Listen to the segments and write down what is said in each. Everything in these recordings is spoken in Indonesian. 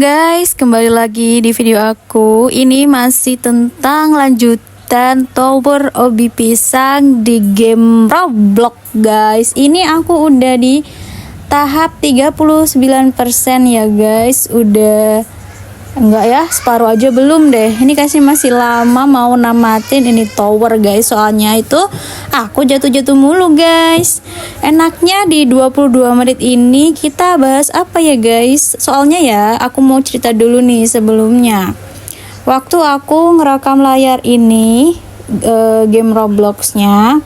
guys, kembali lagi di video aku. Ini masih tentang lanjutan Tower Obi Pisang di game Roblox guys. Ini aku udah di tahap 39% ya guys. Udah enggak ya, separuh aja belum deh. Ini kasih masih lama mau namatin ini tower guys. Soalnya itu aku jatuh-jatuh mulu guys. Enaknya di 22 menit ini kita bahas apa ya guys? Soalnya ya aku mau cerita dulu nih sebelumnya. Waktu aku ngerekam layar ini game Robloxnya,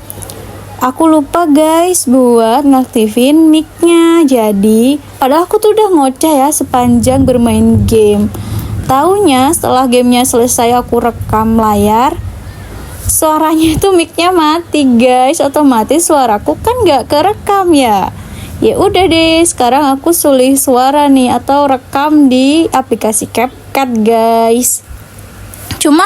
aku lupa guys buat ngaktifin mic-nya. Jadi padahal aku tuh udah ngoceh ya sepanjang bermain game. Taunya setelah gamenya selesai aku rekam layar, suaranya itu mic-nya mati guys. Otomatis suaraku kan gak kerekam ya. Ya udah deh, sekarang aku sulih suara nih atau rekam di aplikasi CapCut guys. Cuma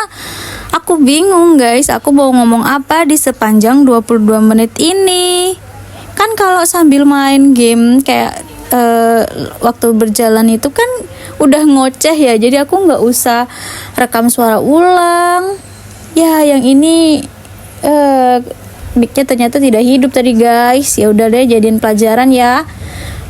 aku bingung guys, aku mau ngomong apa di sepanjang 22 menit ini. Kan kalau sambil main game kayak waktu berjalan itu kan udah ngoceh ya, jadi aku nggak usah rekam suara ulang. Ya yang ini mic-nya ternyata tidak hidup tadi guys. Ya udah deh, jadiin pelajaran ya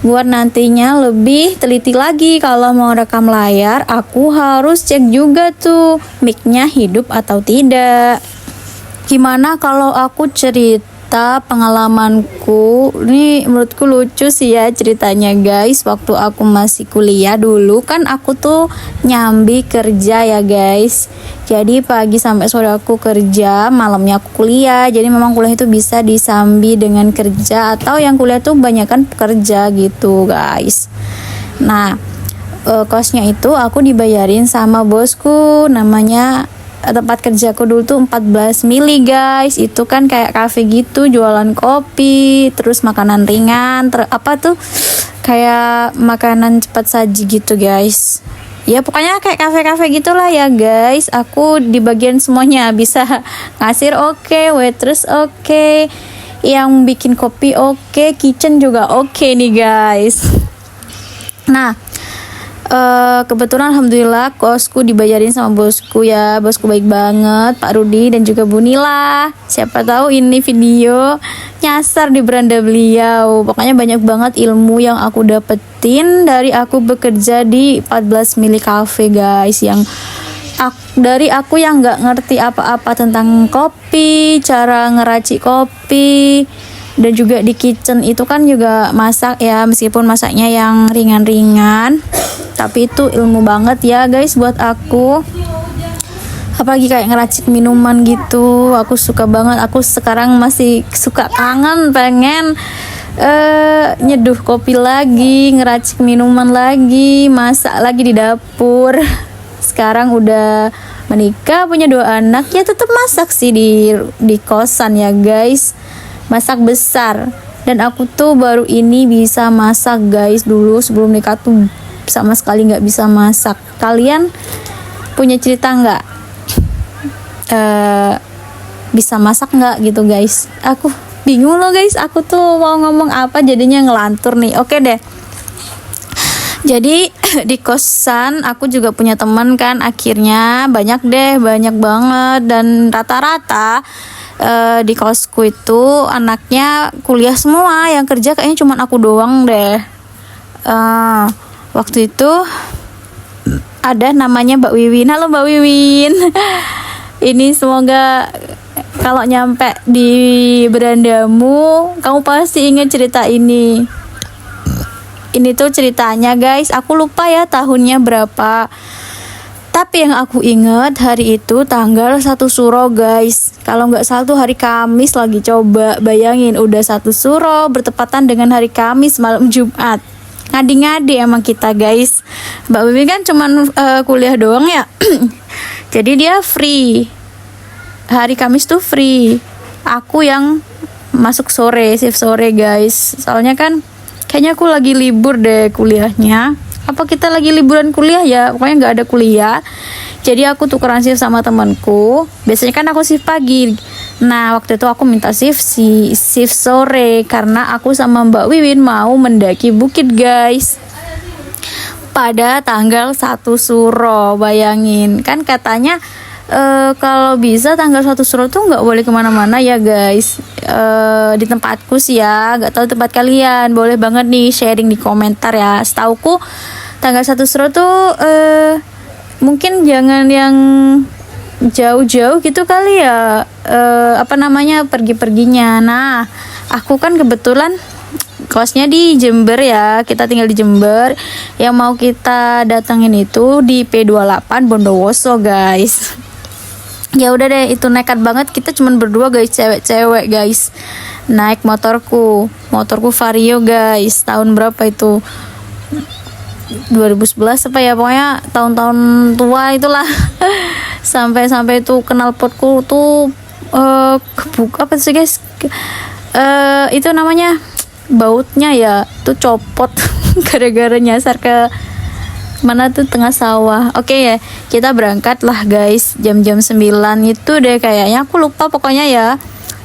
buat nantinya lebih teliti lagi. Kalau mau rekam layar aku harus cek juga tuh mic-nya hidup atau tidak. Gimana kalau aku cerita pengalamanku? Ini menurutku lucu sih ya ceritanya guys. Waktu aku masih kuliah dulu kan aku tuh nyambi kerja ya guys. Jadi pagi sampai sore aku kerja, malamnya aku kuliah. Jadi memang kuliah itu bisa disambi dengan kerja, atau yang kuliah tuh banyakan pekerja gitu guys. Nah kosnya itu aku dibayarin sama bosku. Namanya tempat kerjaku dulu tuh 14 mili guys. Itu kan kayak cafe gitu, jualan kopi, terus makanan ringan, kayak makanan cepat saji gitu guys. Ya pokoknya kayak kafe-kafe gitulah ya guys. Aku di bagian semuanya, bisa ngasir oke, waitress oke, yang bikin kopi oke, kitchen juga oke nih guys. Nah kebetulan alhamdulillah kosku dibayarin sama bosku ya. Bosku baik banget, Pak Rudi dan juga Bu Nila. Siapa tahu ini video nyasar di beranda beliau. Pokoknya banyak banget ilmu yang aku dapetin dari aku bekerja di 14 mili cafe guys. Yang dari aku yang nggak ngerti apa-apa tentang kopi, cara ngeracik kopi, dan juga di kitchen itu kan juga masak ya, meskipun masaknya yang ringan-ringan, tapi itu ilmu banget ya guys buat aku. Apalagi kayak ngeracik minuman gitu, aku suka banget. Aku sekarang masih suka, kangen pengen nyeduh kopi lagi, ngeracik minuman lagi, masak lagi di dapur. Sekarang udah menikah, punya 2 anak, ya tetap masak sih di kosan ya guys. Masak besar. Dan aku tuh baru ini bisa masak guys. Dulu sebelum nikah tuh sama sekali nggak bisa masak. Kalian punya cerita nggak bisa masak nggak gitu guys? Aku bingung loh guys, aku tuh mau ngomong apa jadinya ngelantur nih. Oke deh, jadi di kosan aku juga punya teman kan. Akhirnya banyak banget. Dan rata-rata di kosku itu anaknya kuliah semua, yang kerja kayaknya cuma aku doang deh. Waktu itu ada namanya Mbak Wiwin. Halo Mbak Wiwin. Ini semoga kalau nyampe di berandamu kamu pasti ingat cerita ini. Ini tuh ceritanya guys, aku lupa ya tahunnya berapa, tapi yang aku ingat hari itu tanggal 1 Suro guys. Kalau nggak salah tuh hari Kamis lagi. Coba bayangin, udah 1 Suro bertepatan dengan hari Kamis malam Jumat. Ngadi-ngadi emang kita guys. Mbak Bibi kan cuman kuliah doang ya. Jadi dia free, hari Kamis tuh free. Aku yang masuk sore, shift sore guys. Soalnya kan kayaknya aku lagi libur deh kuliahnya. Apa kita lagi liburan kuliah ya? Pokoknya nggak ada kuliah. Jadi aku tukeran shift sama temanku. Biasanya kan aku shift pagi. Nah waktu itu aku minta shift sore karena aku sama Mbak Wiwin mau mendaki bukit guys. pada tanggal 1 Suro. Bayangin kan katanya kalau bisa tanggal 1 Suro tuh nggak boleh kemana-mana ya guys. Di tempatku sih ya, nggak tahu tempat kalian, boleh banget nih sharing di komentar ya. Setauku tanggal 1 Suro tuh mungkin jangan yang jauh-jauh gitu kali ya, pergi-perginya. Nah, aku kan kebetulan kosnya di Jember ya, kita tinggal di Jember. Yang mau kita datangin itu di P28 Bondowoso guys. Ya udah deh, itu nekat banget, kita cuman berdua guys, cewek-cewek guys. Naik motorku Vario guys. Tahun berapa itu? 2011 apa ya, pokoknya tahun-tahun tua itulah. sampai itu knalpotku tuh kebuka apa sih guys, itu namanya bautnya ya tuh copot gara-gara nyasar ke mana tuh, tengah sawah. Oke ya, kita berangkat lah guys, jam-jam 9 itu deh kayaknya, aku lupa pokoknya ya.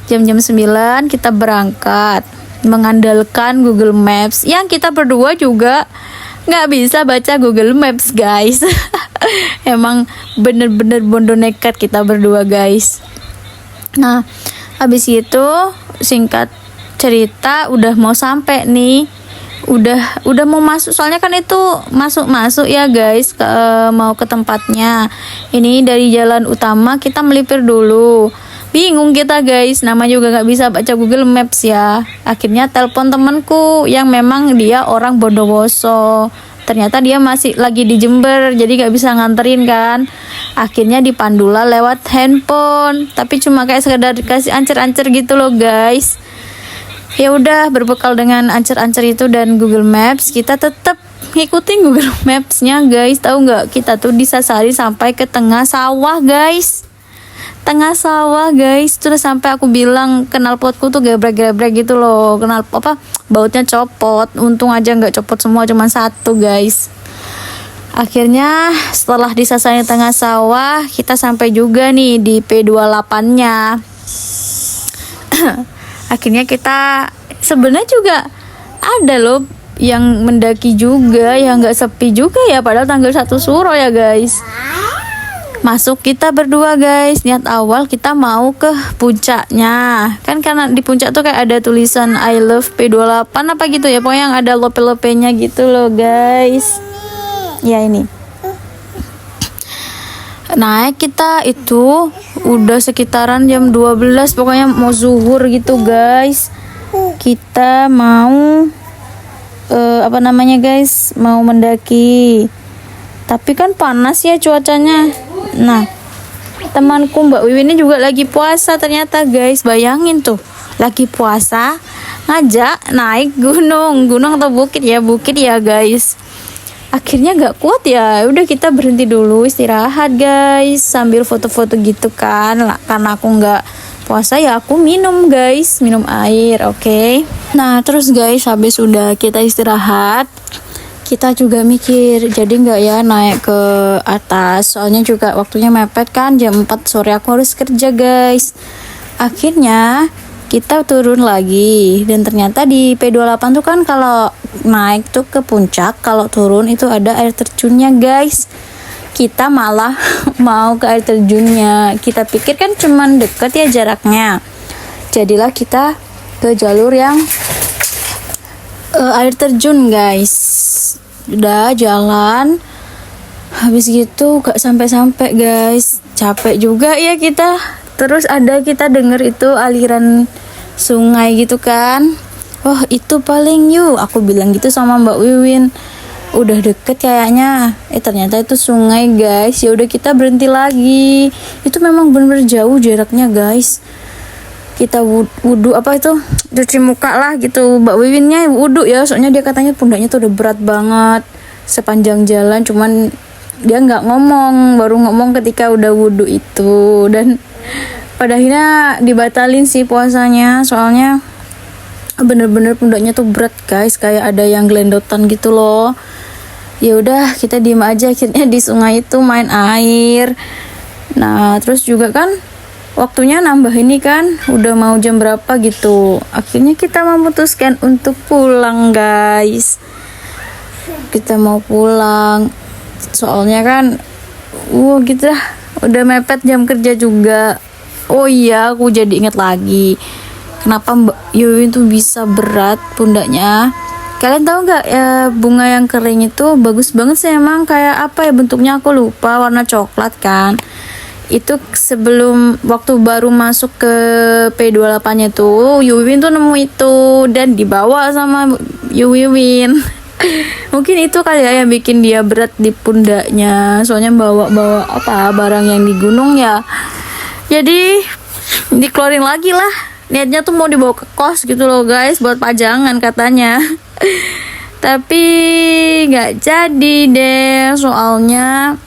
Jam-jam 9 kita berangkat mengandalkan Google Maps, yang kita berdua juga nggak bisa baca Google Maps guys. Emang bener-bener bondo nekat kita berdua guys. Nah, habis itu singkat cerita udah mau sampai nih, udah mau masuk, soalnya kan itu masuk ya guys, mau ke tempatnya. Ini dari jalan utama kita melipir dulu, bingung kita guys, nama juga nggak bisa baca Google Maps ya. Akhirnya telepon temanku yang memang dia orang Bondowoso, ternyata dia masih lagi di Jember, jadi nggak bisa nganterin kan. Akhirnya dipandula lewat handphone, tapi cuma kayak sekedar dikasih ancer-ancer gitu loh guys. Ya udah, berbekal dengan ancer-ancer itu dan Google Maps, kita tetap ngikutin Google Maps-nya guys. Tahu nggak, kita tuh disasari sampai ke tengah sawah guys. Tengah sawah guys, terus sampai aku bilang knalpotku tuh gebrek-gebrek gitu loh, bautnya copot. Untung aja nggak copot semua, cuma satu guys. Akhirnya setelah disasari tengah sawah, kita sampai juga nih di P28-nya. Akhirnya kita sebenarnya juga ada loh yang mendaki juga, yang nggak sepi juga ya, padahal tanggal 1 Suro ya guys. Masuk kita berdua guys, niat awal kita mau ke puncaknya kan, karena di puncak tuh kayak ada tulisan I love P28 apa gitu ya, pokoknya yang ada lope-lopenya gitu loh guys. Ya ini naik kita itu udah sekitaran jam 12, pokoknya mau zuhur gitu guys. Kita mau guys, mau mendaki, tapi kan panas ya cuacanya. Nah, temanku Mbak Wiwin ini juga lagi puasa ternyata guys. Bayangin tuh, lagi puasa ngajak naik gunung atau bukit ya guys. Akhirnya gak kuat ya, udah kita berhenti dulu istirahat guys, sambil foto-foto gitu kan. Karena aku nggak puasa ya, aku minum guys, minum air. Oke. Nah terus guys, habis udah kita istirahat, kita juga mikir jadi nggak ya naik ke atas, soalnya juga waktunya mepet kan, jam 4 sore aku harus kerja guys. Akhirnya kita turun lagi, dan ternyata di P28 tuh kan kalau naik tuh ke puncak, kalau turun itu ada air terjunnya guys. Kita malah mau ke air terjunnya, kita pikir kan cuman deket ya jaraknya, jadilah kita ke jalur yang air terjun guys. Udah jalan, habis gitu gak sampai-sampai guys, capek juga ya kita. Terus kita denger itu aliran sungai gitu kan. Wah itu paling yuk, aku bilang gitu sama Mbak Wiwin. Udah deket kayaknya, ternyata itu sungai guys. Ya udah kita berhenti lagi. Itu memang bener-bener jauh jaraknya guys. Kita wudhu cuci muka lah gitu. Mbak Wiwinnya wudhu ya, soalnya dia katanya pundaknya tuh udah berat banget sepanjang jalan. Cuman dia nggak ngomong, baru ngomong ketika udah wudhu itu. Dan pada akhirnya dibatalin sih puasanya, soalnya bener-bener pundaknya tuh berat guys, kayak ada yang gelendotan gitu loh. Ya udah kita diem aja, akhirnya di sungai itu main air. Nah terus juga kan waktunya nambah ini kan, udah mau jam berapa gitu. Akhirnya kita memutuskan untuk pulang guys. kita mau pulang. Soalnya kan gitu dah, udah mepet jam kerja juga. Oh iya, aku jadi inget lagi kenapa Mbak Yuyun tuh bisa berat pundaknya. Kalian tahu nggak ya, bunga yang kering itu bagus banget sih emang. Kayak apa ya bentuknya, aku lupa, warna coklat kan. Itu sebelum waktu baru masuk ke P28 nya tuh Yuyun tuh nemu itu dan dibawa sama Yuyun. Mungkin itu kali ya yang bikin dia berat di pundaknya, soalnya bawa apa barang yang di gunung ya. Jadi dikeluarin lagi lah, niatnya tuh mau dibawa ke kos gitu loh guys, buat pajangan katanya. Tapi nggak jadi deh, soalnya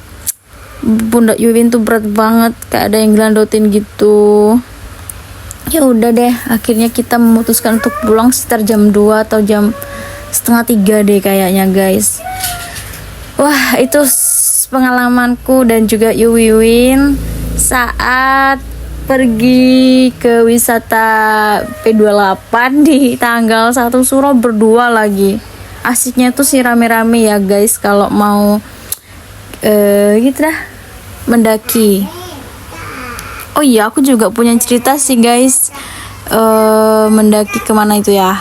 pundak Yuyun tuh berat banget, kayak ada yang gelandotin gitu. Ya udah deh, akhirnya kita memutuskan untuk pulang sekitar jam 2 atau jam setengah 3 deh kayaknya guys. Wah, itu pengalamanku dan juga Yuyun saat pergi ke wisata P28 di tanggal 1 Suro berdua lagi. Asiknya tuh sih rame-rame ya guys kalau mau gitu dah mendaki. Oh iya, aku juga punya cerita sih guys, mendaki kemana itu ya,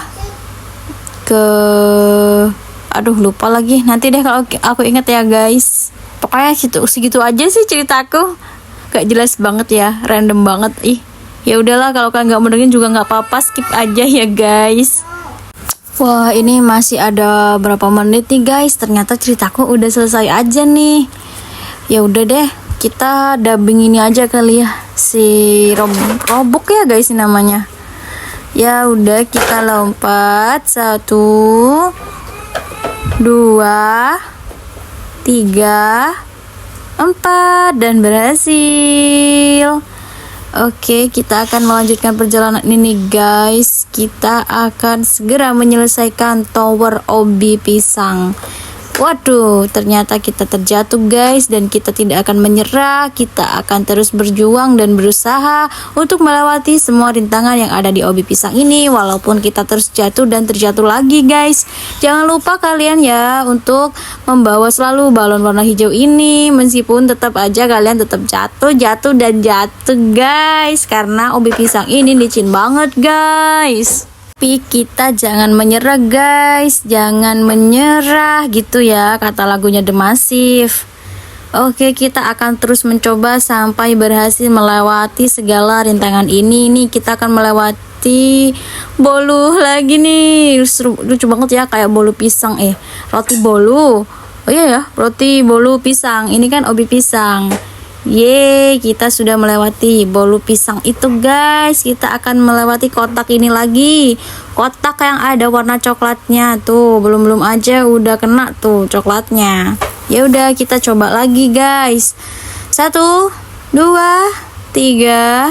aduh lupa lagi, nanti deh kalau aku inget ya guys. Pokoknya segitu aja sih ceritaku, gak jelas banget ya, random banget. Ya udahlah, kalau kalian nggak mau dengerin juga nggak apa-apa, skip aja ya guys. Wah, ini masih ada berapa menit nih guys, ternyata ceritaku udah selesai aja nih. Ya udah deh, kita dubbing ini aja kali ya, si Robok ya guys ini namanya. Ya udah, kita lompat 1 2 3 4 dan berhasil. Oke, kita akan melanjutkan perjalanan ini guys. Kita akan segera menyelesaikan Tower Obi Pisang. Waduh, ternyata kita terjatuh guys, dan kita tidak akan menyerah. Kita akan terus berjuang dan berusaha untuk melewati semua rintangan yang ada di Obi Pisang ini, walaupun kita terus jatuh dan terjatuh lagi guys. Jangan lupa kalian ya untuk membawa selalu balon warna hijau ini, meskipun tetap aja kalian tetap jatuh dan jatuh guys, karena Obi Pisang ini licin banget guys. Tapi kita jangan menyerah guys, jangan menyerah gitu ya, kata lagunya The Massive. Oke, kita akan terus mencoba sampai berhasil melewati segala rintangan ini. Nih kita akan melewati bolu lagi nih, lucu banget ya, kayak bolu pisang, roti bolu. Oh iya ya, roti bolu pisang, ini kan Obi Pisang. Yeay, kita sudah melewati bolu pisang itu guys. Kita akan melewati kotak ini lagi, kotak yang ada warna coklatnya tuh. Belum aja udah kena tuh coklatnya. Ya udah, kita coba lagi guys. 1 2 3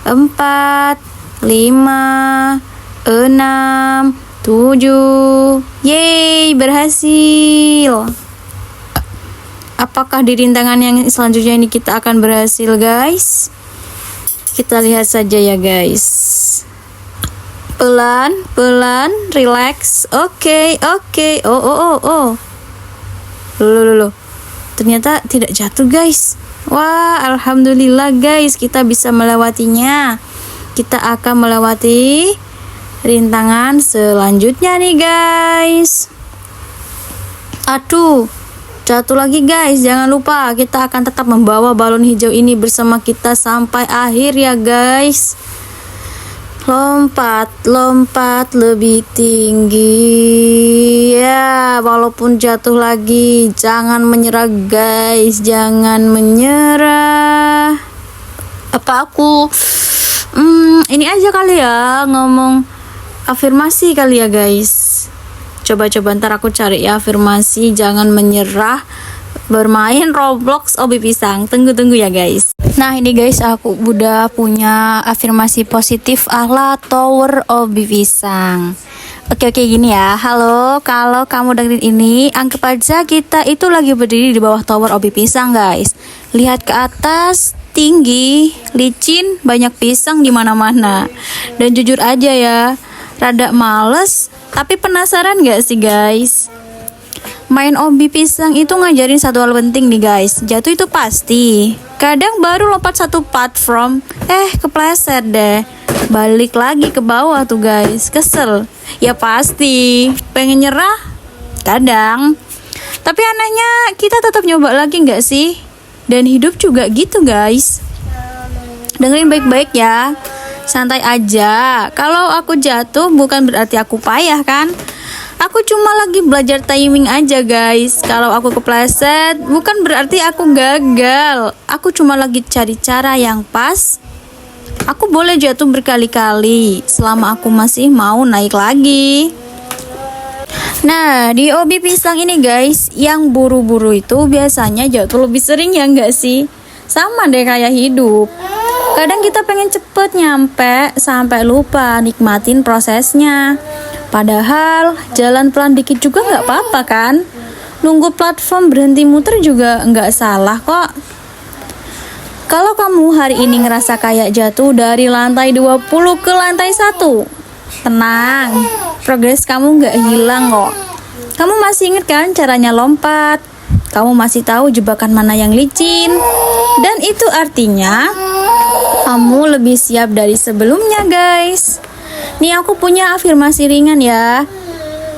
4 5 6 7. Yeay, berhasil. Apakah di rintangan yang selanjutnya ini kita akan berhasil guys? Kita lihat saja ya guys. Pelan, relax. Oke. Oh. Loh. Ternyata tidak jatuh guys. Wah, alhamdulillah guys, kita bisa melewatinya. Kita akan melewati rintangan selanjutnya nih guys. Aduh, jatuh lagi guys. Jangan lupa kita akan tetap membawa balon hijau ini bersama kita sampai akhir ya guys. Lompat lebih tinggi ya, walaupun jatuh lagi. Jangan menyerah guys, jangan menyerah. Apa aku ini aja kali ya, ngomong afirmasi kali ya guys. Coba ntar aku cari ya afirmasi jangan menyerah bermain Roblox Obi Pisang. Tunggu ya guys. Nah ini guys, aku udah punya afirmasi positif ala Tower Obi Pisang. Oke gini ya. Halo, kalau kamu dengerin ini, anggap aja kita itu lagi berdiri di bawah Tower Obi Pisang guys. Lihat ke atas, tinggi, licin, banyak pisang di mana-mana. Dan jujur aja ya, rada males, tapi penasaran gak sih guys? Main obi pisang itu ngajarin satu hal penting nih guys. Jatuh itu pasti. Kadang baru lompat satu platform, kepleset deh. Balik lagi ke bawah tuh guys. Kesel. Ya pasti. Pengen nyerah? Kadang. Tapi anehnya kita tetap nyoba lagi nggak sih? Dan hidup juga gitu guys. Dengerin baik-baik ya. Santai aja. Kalau aku jatuh bukan berarti aku payah kan? Aku cuma lagi belajar timing aja guys. Kalau aku kepleset bukan berarti aku gagal. Aku cuma lagi cari cara yang pas. Aku boleh jatuh berkali-kali selama aku masih mau naik lagi. Nah, di obi pisang ini guys, yang buru-buru itu biasanya jatuh lebih sering ya enggak sih? Sama deh kayak hidup. Kadang kita pengen cepet nyampe sampai lupa nikmatin prosesnya. Padahal jalan pelan dikit juga nggak apa-apa kan? Nunggu platform berhenti muter juga nggak salah kok. Kalau kamu hari ini ngerasa kayak jatuh dari lantai 20 ke lantai 1, tenang, progres kamu nggak hilang kok. Kamu masih inget kan caranya lompat? Kamu masih tahu jebakan mana yang licin? Dan itu artinya kamu lebih siap dari sebelumnya guys. Nih aku punya afirmasi ringan ya.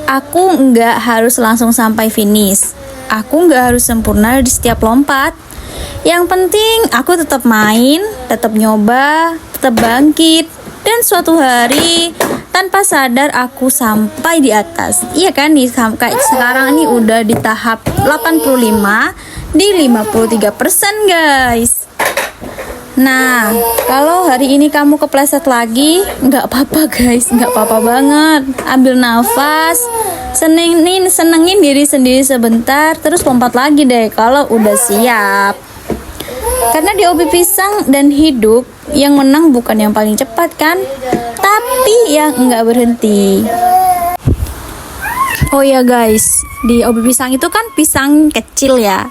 Aku nggak harus langsung sampai finish. Aku nggak harus sempurna di setiap lompat. Yang penting aku tetap main, tetap nyoba, tetap bangkit. Dan suatu hari tanpa sadar aku sampai di atas. Iya kan nih, kayak sekarang ini udah di tahap 85 di 53% guys. Nah, kalau hari ini kamu kepleset lagi, nggak apa-apa guys, nggak apa-apa banget. Ambil nafas, senengin diri sendiri sebentar, terus lompat lagi deh kalau udah siap. Karena di obi pisang dan hidup, yang menang bukan yang paling cepat kan, tapi yang nggak berhenti. Oh ya guys, di obi pisang itu kan pisang kecil ya,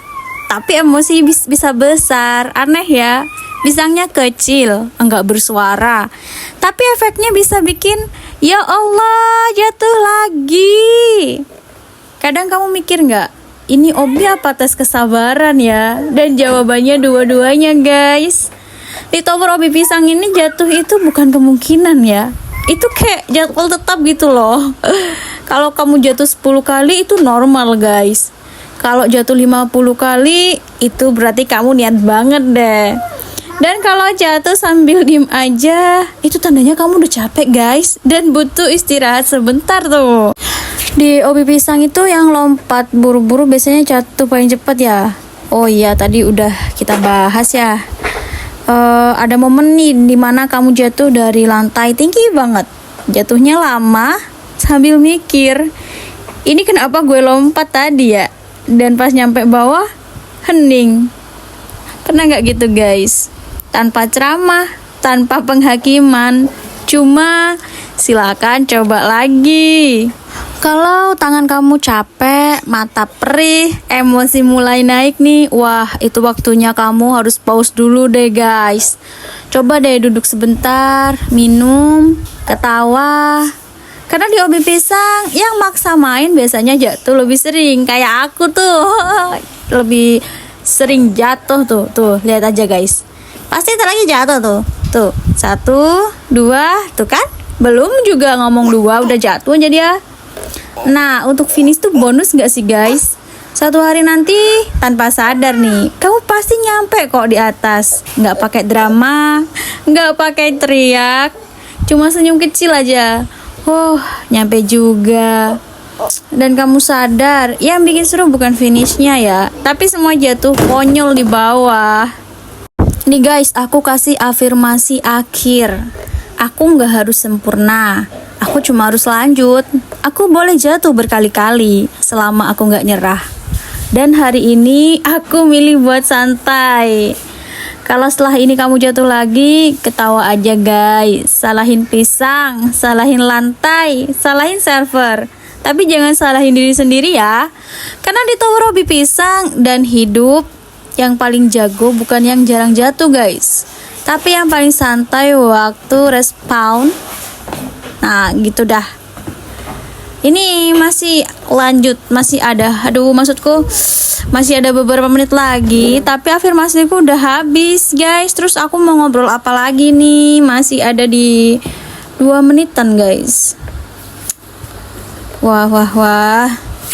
tapi emosi bisa besar, aneh ya. Pisangnya kecil, enggak bersuara, tapi efeknya bisa bikin, ya Allah, jatuh lagi. Kadang kamu mikir nggak, ini obi apa tes kesabaran ya? Dan jawabannya dua-duanya guys. Di tower obi pisang ini jatuh itu bukan kemungkinan ya. Itu kayak jadwal tetap gitu loh. Kalau kamu jatuh 10 kali itu normal guys. Kalau jatuh 50 kali itu berarti kamu niat banget deh. Dan kalau jatuh sambil diem aja, itu tandanya kamu udah capek guys, dan butuh istirahat sebentar tuh. Di obi pisang itu yang lompat buru-buru biasanya jatuh paling cepat ya. Oh iya, tadi udah kita bahas ya. Ada momen nih dimana kamu jatuh dari lantai tinggi banget. Jatuhnya lama sambil mikir, ini kenapa gue lompat tadi ya? Dan pas nyampe bawah, hening. Pernah gak gitu guys? Tanpa ceramah, tanpa penghakiman, cuma silakan coba lagi. Kalau tangan kamu capek, mata perih, emosi mulai naik nih, wah itu waktunya kamu harus pause dulu deh guys. Coba deh duduk sebentar, minum, ketawa. Karena di obi pisang yang maksa main biasanya jatuh lebih sering. Kayak aku tuh lebih sering jatuh tuh lihat aja guys. Pasti ntar lagi jatuh tuh 1, 2, tuh kan belum juga ngomong 2 udah jatuh aja dia. Nah untuk finish tuh bonus gak sih guys? Suatu hari nanti tanpa sadar nih kamu pasti nyampe kok di atas. Gak pakai drama, gak pakai teriak, cuma senyum kecil aja. Nyampe juga. Dan kamu sadar yang bikin seru bukan finishnya ya, tapi semua jatuh konyol di bawah. Nih guys, aku kasih afirmasi akhir. Aku gak harus sempurna, aku cuma harus lanjut. Aku boleh jatuh berkali-kali selama aku gak nyerah. Dan hari ini aku milih buat santai. Kalau setelah ini kamu jatuh lagi, ketawa aja guys. Salahin pisang, salahin lantai, salahin server, tapi jangan salahin diri sendiri ya. Karena di tower obi pisang dan hidup, yang paling jago bukan yang jarang jatuh guys, tapi yang paling santai waktu respawn. Nah gitu dah. Ini masih lanjut, masih ada. Aduh, maksudku masih ada beberapa menit lagi, tapi afirmasiku udah habis, guys. Terus aku mau ngobrol apa lagi nih? Masih ada di 2 menitan, guys. Wah.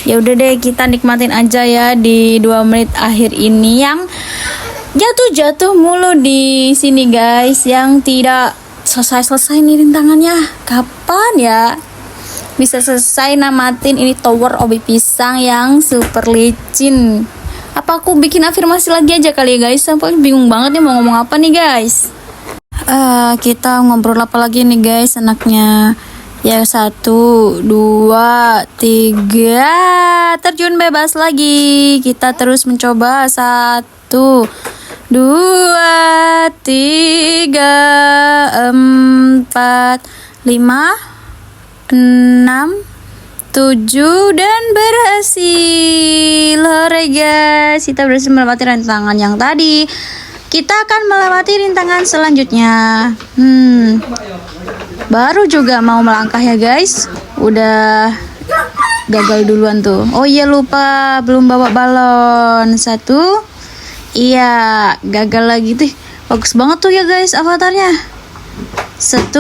Ya udah deh, kita nikmatin aja ya di 2 menit akhir ini yang jatuh mulu di sini, guys. Yang tidak selesai nih rintangannya. Kapan ya bisa selesai namatin ini tower obi pisang yang super licin? Apa aku bikin afirmasi lagi aja kali ya, guys? Sampai bingung banget nih mau ngomong apa nih, guys. Kita ngobrol apa lagi nih, guys, enaknya. Ya, 1, 2, 3, terjun bebas lagi. Kita terus mencoba. 1, 2, 3, 4, 5, 6, 7, dan berhasil. Hore, guys, kita berhasil melewati rintangan yang tadi. Kita akan melewati rintangan selanjutnya. Baru juga mau melangkah ya, guys, udah gagal duluan tuh. Oh iya, lupa belum bawa balon. 1, iya, gagal lagi tuh. Bagus banget tuh ya, guys, avatarnya. 1,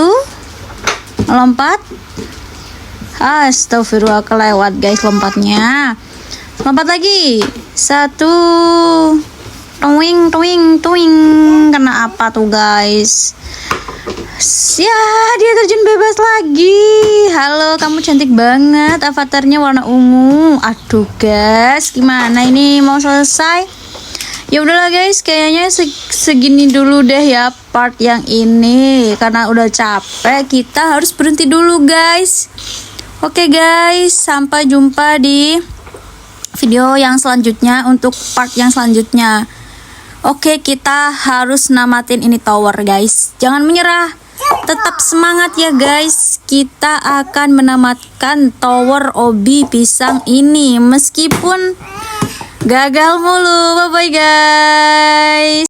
lompat. Astagfirullah, kelewat, guys, lompatnya. Lompat lagi. 1, twing. Kena apa tuh, guys? Ya, dia terjun bebas lagi. Halo, kamu cantik banget. Avatarnya warna ungu. Aduh, guys, gimana ini mau selesai? Ya udahlah, guys, kayaknya segini dulu deh ya part yang ini. Karena udah capek, kita harus berhenti dulu, guys. Oke, guys, sampai jumpa di video yang selanjutnya untuk part yang selanjutnya. Oke, kita harus namatin ini tower, guys. Jangan menyerah. Tetap semangat ya, guys. Kita akan menamatkan tower obi pisang ini meskipun gagal mulu. Bye bye, guys.